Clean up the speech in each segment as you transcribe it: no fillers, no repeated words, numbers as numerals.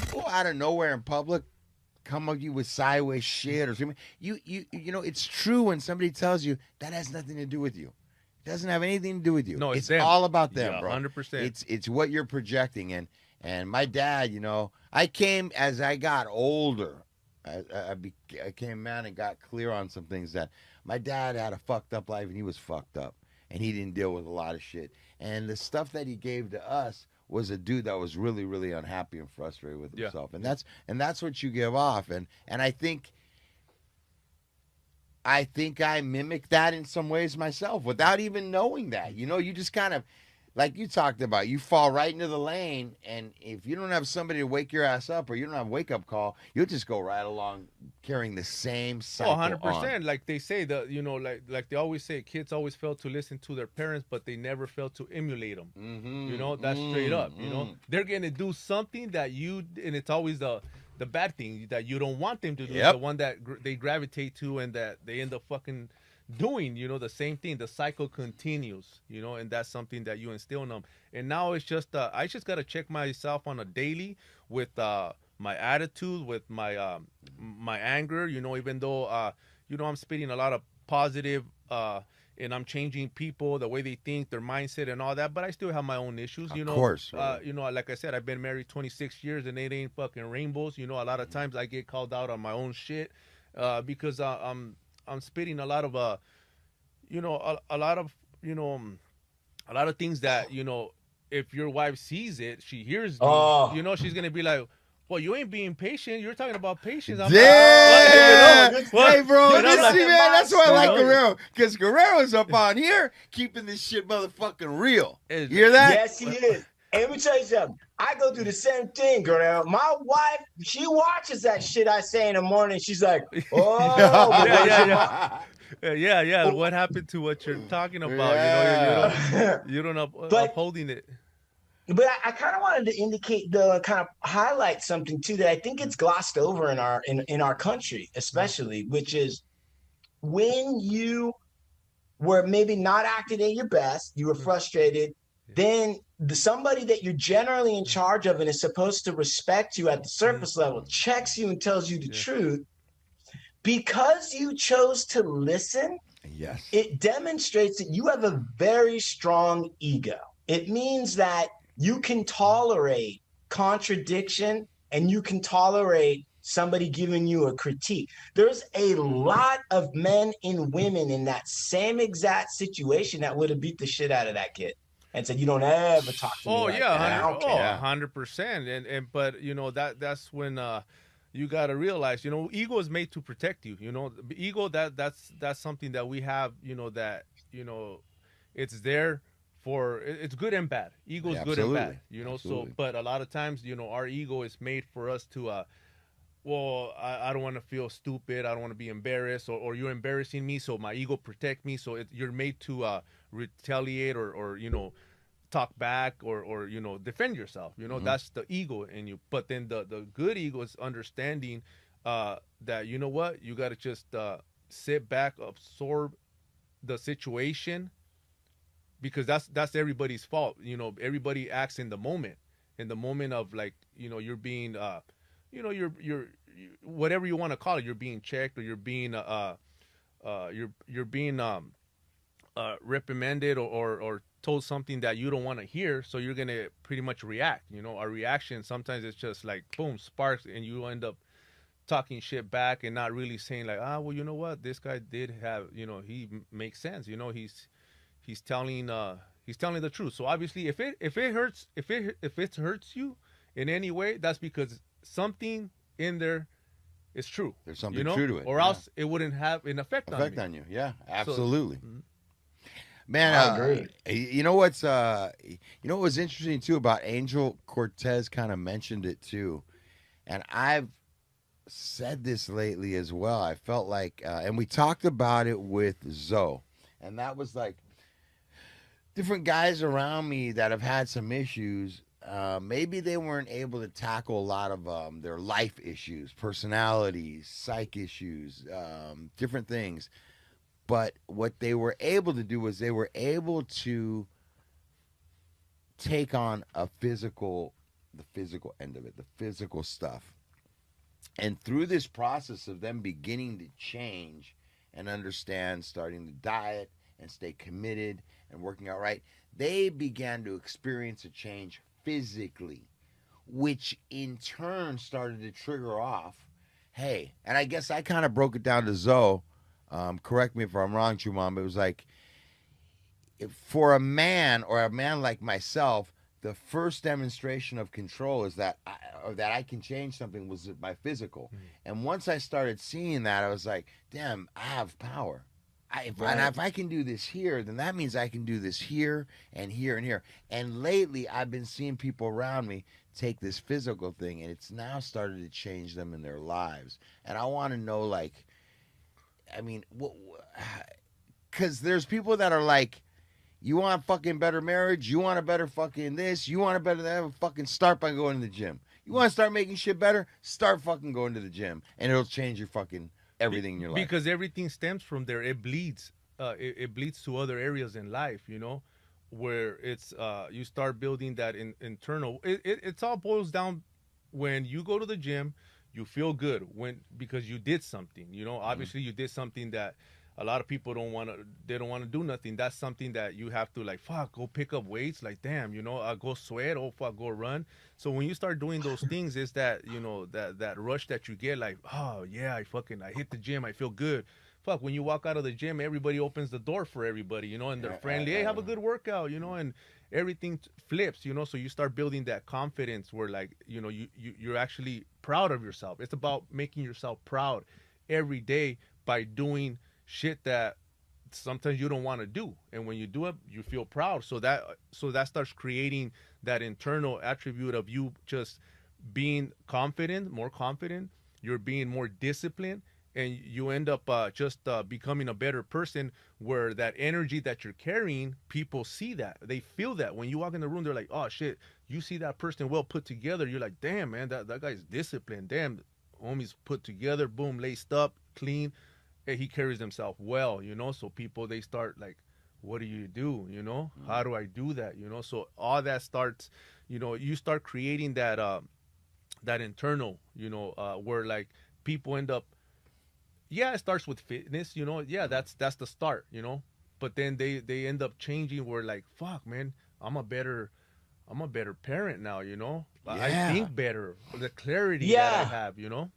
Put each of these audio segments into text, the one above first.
people out of nowhere in public come at you with sideways shit or something. You know, it's true when somebody tells you that has nothing to do with you. It doesn't have anything to do with you. No, it's It's them. all about them, Yeah, bro. 100%. It's what you're projecting. And my dad, you know, I came as I got older. I came man and got clear on some things that my dad had a fucked up life and he was fucked up and he didn't deal with a lot of shit. And the stuff that he gave to us was a dude that was really really unhappy and frustrated with Yeah. himself. And that's what you give off. And I think I mimic that in some ways myself without even knowing that. You know, you just kind of, like you talked about, you fall right into the lane, and if you don't have somebody to wake your ass up or you don't have a wake up call, you'll just go right along carrying the same Oh, cycle on. 100%. Like they say, like they always say, kids always fail to listen to their parents, but they never fail to emulate them. That's straight up. They're gonna do something that and it's always the bad thing that you don't want them to do. Yep. The one that they gravitate to, and that they end up fucking doing. The same thing. The cycle continues. And that's something that you instill in them. And now it's just, I just gotta check myself on a daily with my attitude, with my anger. Even though I'm spitting a lot of positive, and I'm changing people, the way they think, their mindset, and all that. But I still have my own issues. Of course. Like I said, I've been married 26 years, and it ain't fucking rainbows. A lot of times I get called out on my own shit, because I'm spitting a lot of a lot of a lot of things that if your wife sees it, she hears me, Oh. she's gonna be like, well, you ain't being patient. You're talking about patience. I'm Yeah. Like, Hey, bro, You know, this like- man, that's why I like You know? Guerrero. Because Guerrero's up on here keeping this shit motherfucking real. You It's- hear that? Yes, he is. And let me tell you something. I go through the same thing, girl. My wife, she watches that shit I say in the morning. She's like, oh, but Yeah, what yeah, is yeah. Yeah. What happened to what you're talking about? Yeah. You don't But- upholding it. But I kind of wanted to indicate kind of highlight something too that I think it's glossed over in our country, especially, which is when you were maybe not acting at your best, you were frustrated, then somebody that you're generally in charge of and is supposed to respect you at the surface level checks you and tells you the truth. Because you chose to listen, Yes. it demonstrates that you have a very strong ego. It means that you can tolerate contradiction and you can tolerate somebody giving you a critique. There's a lot of men and women in that same exact situation that would have beat the shit out of that kid and said, you don't ever talk to me like that. I don't care. 100%. And but that's when you got to realize, ego is made to protect you. The ego, that's something that we have, that it's there for, it's good and bad. Ego is good and bad, So, Absolutely. but a lot of times, our ego is made for us to well, I don't want to feel stupid. I don't want to be embarrassed, or you're embarrassing me, so my ego protect me. So you're made to retaliate, or talk back, or defend yourself. That's the ego in you. But then the good ego is understanding that what, you got to just sit back, absorb the situation, because that's everybody's fault. Everybody acts in the moment of, like, you're being you're whatever you want to call it, you're being checked, or you're being you're being reprimanded, or told something that you don't want to hear, so you're gonna pretty much react. Our reaction sometimes it's just like boom, sparks, and you end up talking shit back and not really saying like, well, you know what, this guy did have, he makes sense, he's telling the truth. So obviously if it hurts you in any way, that's because something in there is true. There's something true to it. Or else it wouldn't have an effect on me. On you. Yeah, absolutely. So, Man, I agree. You know what was interesting too about Angel Cortez, kind of mentioned it too, and I've said this lately as well. I felt like, and we talked about it with Zoe, and that was like different guys around me that have had some issues. Maybe they weren't able to tackle a lot of their life issues, personalities, psych issues, different things. But what they were able to do was they were able to take on a physical the physical end of it, the physical stuff. And through this process of them beginning to change and understand, starting to diet and stay committed and working out right, they began to experience a change physically, which in turn started to trigger off. Hey, and I guess I kind of broke it down to Zoe. Correct me if I'm wrong, Chumam, but it was like, for a man or a man like myself, the first demonstration of control is that or that I can change something was my physical. Mm-hmm. And once I started seeing that, I was like, damn, I have power. And if I can do this here, then that means I can do this here and here and here. And lately, I've been seeing people around me take this physical thing, and it's now started to change them in their lives. And I want to know, like, I mean, because there's people that are like, you want a fucking better marriage, you want a better fucking this, you want a better that, fucking start by going to the gym. You want to start making shit better, start fucking going to the gym, and it'll change your fucking everything in your life. Because everything stems from there. It bleeds. It bleeds to other areas in life, you know, where it's you start building that internal. It's all boils down when you go to the gym, you feel good because you did something. You know, obviously you did something that a lot of people don't want to do nothing. That's something that you have to, like, fuck, go pick up weights. Like, damn, you know, I go sweat. Oh, fuck, go run. So when you start doing those things, is that, you know, that rush that you get, like, oh yeah, I hit the gym. I feel good. Fuck, when you walk out of the gym, everybody opens the door for everybody, you know, and they're friendly. Hey, have a good workout, you know, and everything flips, you know. So you start building that confidence where, like, you know, you're actually proud of yourself. It's about making yourself proud every day by doing shit that sometimes you don't want to do, and when you do it, you feel proud. So that starts creating that internal attribute of you just being more confident. You're being more disciplined, and you end up just becoming a better person. Where that energy that you're carrying, people see that, they feel that. When you walk in the room, they're like, oh shit, you see that person well put together. You're like, damn man, that guy's disciplined. Damn, homie's put together, boom, laced up, clean. He carries himself well, you know. So people, they start like, what do you do, you know? How do I do that, you know? So all that starts, you know, you start creating that that internal, you know, where like people end up, yeah, it starts with fitness, you know. Yeah, that's the start, you know. But then they end up changing where, like, fuck man, I'm a better parent now, you know. Yeah. I think better, the clarity that I have, you know.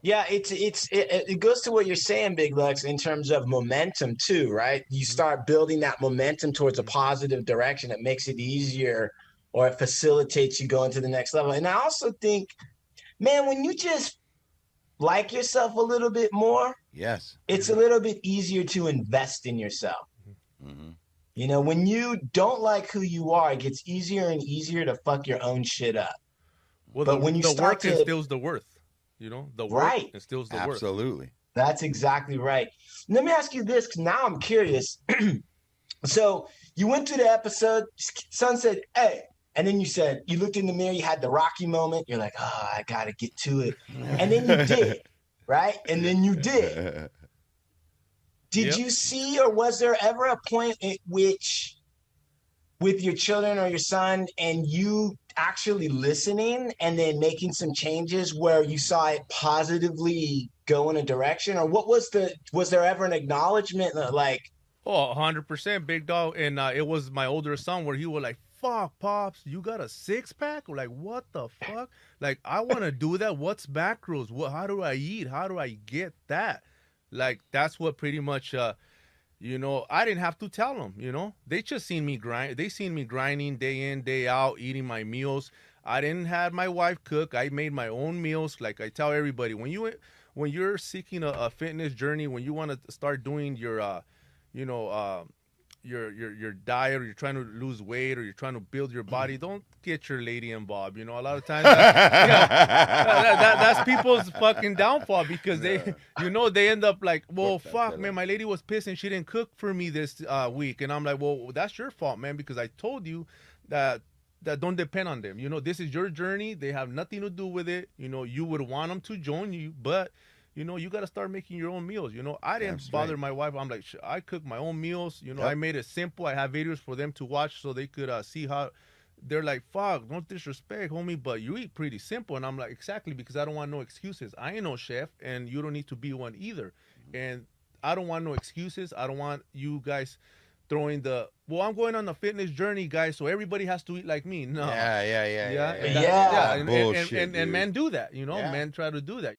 Yeah, it goes to what you're saying, Big Lex, in terms of momentum too, right? You start building that momentum towards a positive direction. It makes it easier, or it facilitates you going to the next level. And I also think, man, when you just like yourself a little bit more, yes, it's a little bit easier to invest in yourself. Mm-hmm. You know, when you don't like who you are, it gets easier and easier to fuck your own shit up. Well, but when you the start work instills the worth. You know, the work instills the worth. Absolutely. That's exactly right. Let me ask you this, because now I'm curious. So you went through the episode, son said, hey, and then you looked in the mirror, you had the Rocky moment. You're like, oh, I got to get to it. And then you did, right? And then you did. Did you see, or was there ever a point at which, with your children or your son, and you actually listening and then making some changes where you saw it positively go in a direction? Or was there ever an acknowledgement that, like, oh, 100%, big dog? And it was my older son where he was like, fuck, pops, you got a six-pack? Like, what the fuck? Like, I want to do that. What's macros? How do I eat? How do I get that? Like, that's what pretty much you know, I didn't have to tell them, you know. They just seen me grind. They seen me grinding day in, day out, eating my meals. I didn't have my wife cook. I made my own meals. Like I tell everybody, when you're seeking a fitness journey, when you want to start doing your, you know, your diet, or you're trying to lose weight, or you're trying to build your body, don't get your lady involved. You know, a lot of times that's people's fucking downfall, because they, you know, they end up like, well, fuck, man, my lady was pissed and she didn't cook for me this week. And I'm like, well, that's your fault, man, because I told you that don't depend on them. You know, this is your journey. They have nothing to do with it. You know, you would want them to join you, but you know, you got to start making your own meals. You know, I didn't bother my wife. I'm like, I cook my own meals. You know, I made it simple. I have videos for them to watch so they could see how, they're like, fuck, don't disrespect, homie, but you eat pretty simple. And I'm like, exactly, because I don't want no excuses. I ain't no chef, and you don't need to be one either. And I don't want no excuses. I don't want you guys throwing well, I'm going on a fitness journey, guys, so everybody has to eat like me. No. Yeah, yeah, yeah, Yeah, yeah. and Yeah. and Bullshit, and dude. men do that, Yeah. men try to do that.